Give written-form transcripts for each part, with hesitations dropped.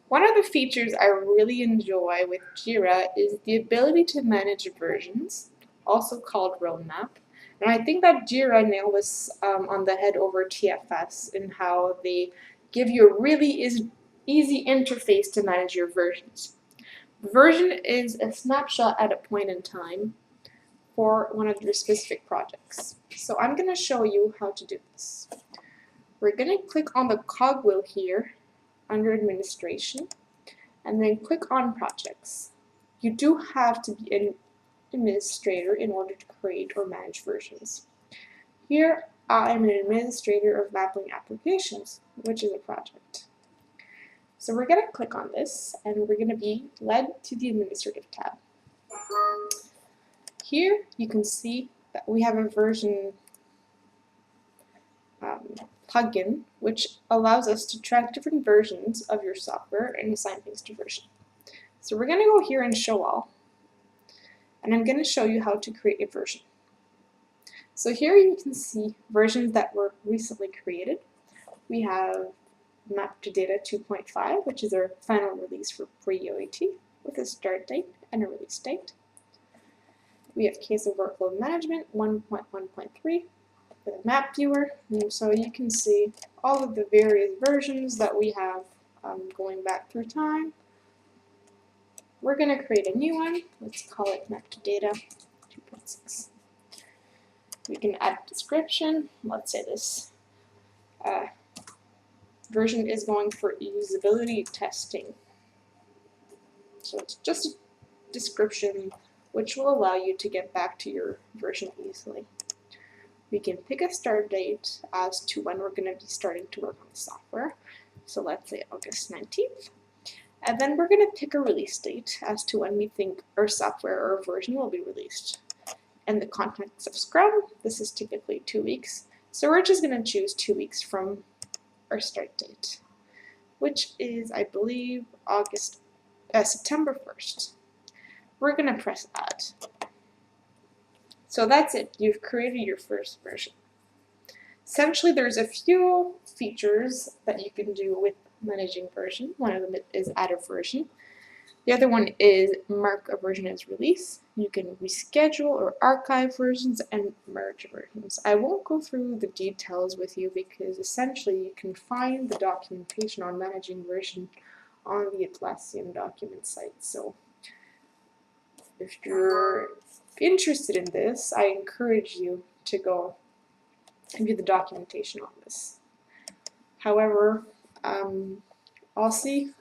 One of the features I really enjoy with JIRA is the ability to manage versions, also called roadmap. And I think that JIRA nailed this on the head over TFS in how they give you a really easy interface to manage your versions. Version is a snapshot at a point in time for one of your specific projects. So I'm going to show you how to do this. We're going to click on the cogwheel here under administration and then click on projects. You do have to be an administrator in order to create or manage versions. Here I am an administrator of Mapping Applications, which is a project. So we're going to click on this and we're going to be led to the administrative tab. Here you can see that we have a version plugin which allows us to track different versions of your software and assign things to version. So we're going to go here and show all, and I'm going to show you how to create a version. So here you can see versions that were recently created. We have Map to Data 2.5, which is our final release for pre-UAT, with a start date and a release date. We have Case of Workload Management 1.1.3 with a map viewer, and so you can see all of the various versions that we have going back through time. We're going to create a new one. Let's call it Map to Data 2.6. We can add a description. Let's say this version is going for usability testing. So it's just a description which will allow you to get back to your version easily. We can pick a start date as to when we're going to be starting to work on the software. So let's say August 19th. And then we're going to pick a release date as to when we think our software or version will be released. In the context of Scrum, this is typically 2 weeks. So we're just going to choose 2 weeks from our start date, which is, I believe, September 1st. We're going to press Add. So that's it. You've created your first version. Essentially, there's a few features that you can do with managing version. One of them is add a version. The other one is mark a version as release. You can reschedule or archive versions and merge versions. I won't go through the details with you because essentially you can find the documentation on managing version on the Atlassian document site. So if you're interested in this, I encourage you to go and view the documentation on this. However, I'll see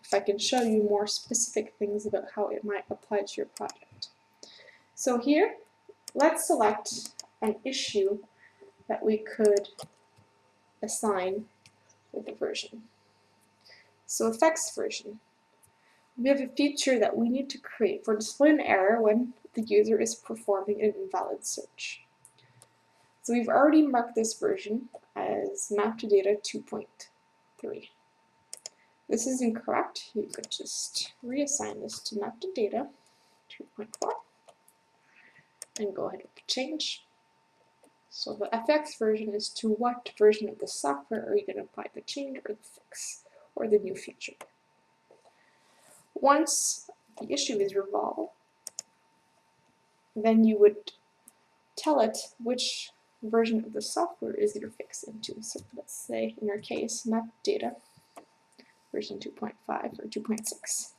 if I can show you more specific things about how it might apply to your project. So here, let's select an issue that we could assign with a version. So effects version. We have a feature that we need to create for displaying an error when the user is performing an invalid search. So we've already marked this version as Map to Data 2.3. This is incorrect. You could just reassign this to Map to Data 2.4 and go ahead with change. So the FX version is to what version of the software are you going to apply the change or the fix or the new feature. Once the issue is resolved, then you would tell it which version of the software is your fix into. So let's say in our case Map Data version 2.5 or 2.6.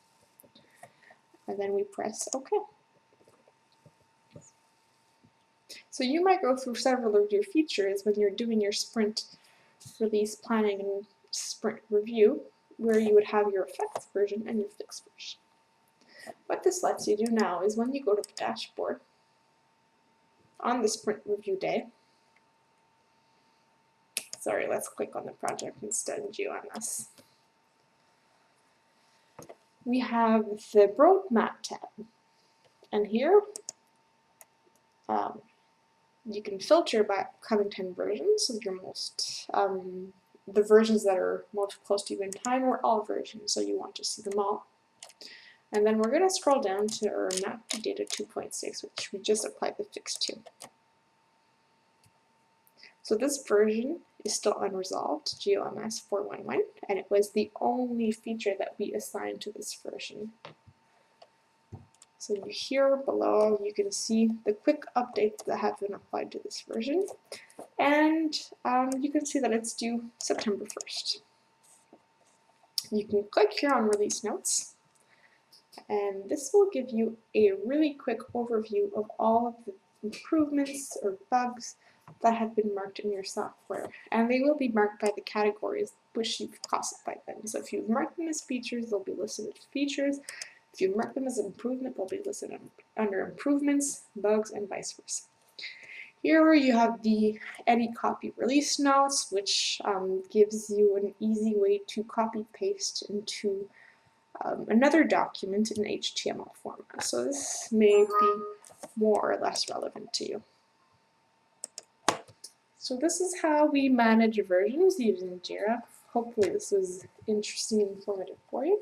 And then we press OK. So you might go through several of your features when you're doing your sprint release planning and sprint review, where you would have your effects version and your fix version. What this lets you do now is when you go to the dashboard on the sprint review day, sorry, let's click on the project instead of GeoMS. We have the roadmap tab, and here you can filter by upcoming 10 versions of your most, the versions that are most close to you in time, or all versions, so you want to see them all. And then we're going to scroll down to our Map to Data 2.6, which we just applied the fix to. So this version is still unresolved, GLMS 411, and it was the only feature that we assigned to this version. So here below you can see the quick updates that have been applied to this version, and you can see that it's due September 1st. You can click here on Release Notes, and this will give you a really quick overview of all of the improvements or bugs that have been marked in your software, and they will be marked by the categories which you've classified them. So if you've marked them as features, they'll be listed as features. If you mark them as improvement, they'll be listed under improvements, bugs, and vice versa. Here you have the edit copy release notes, which gives you an easy way to copy paste into another document in HTML format. So this may be more or less relevant to you. So this is how we manage versions using JIRA. Hopefully this was interesting and informative for you.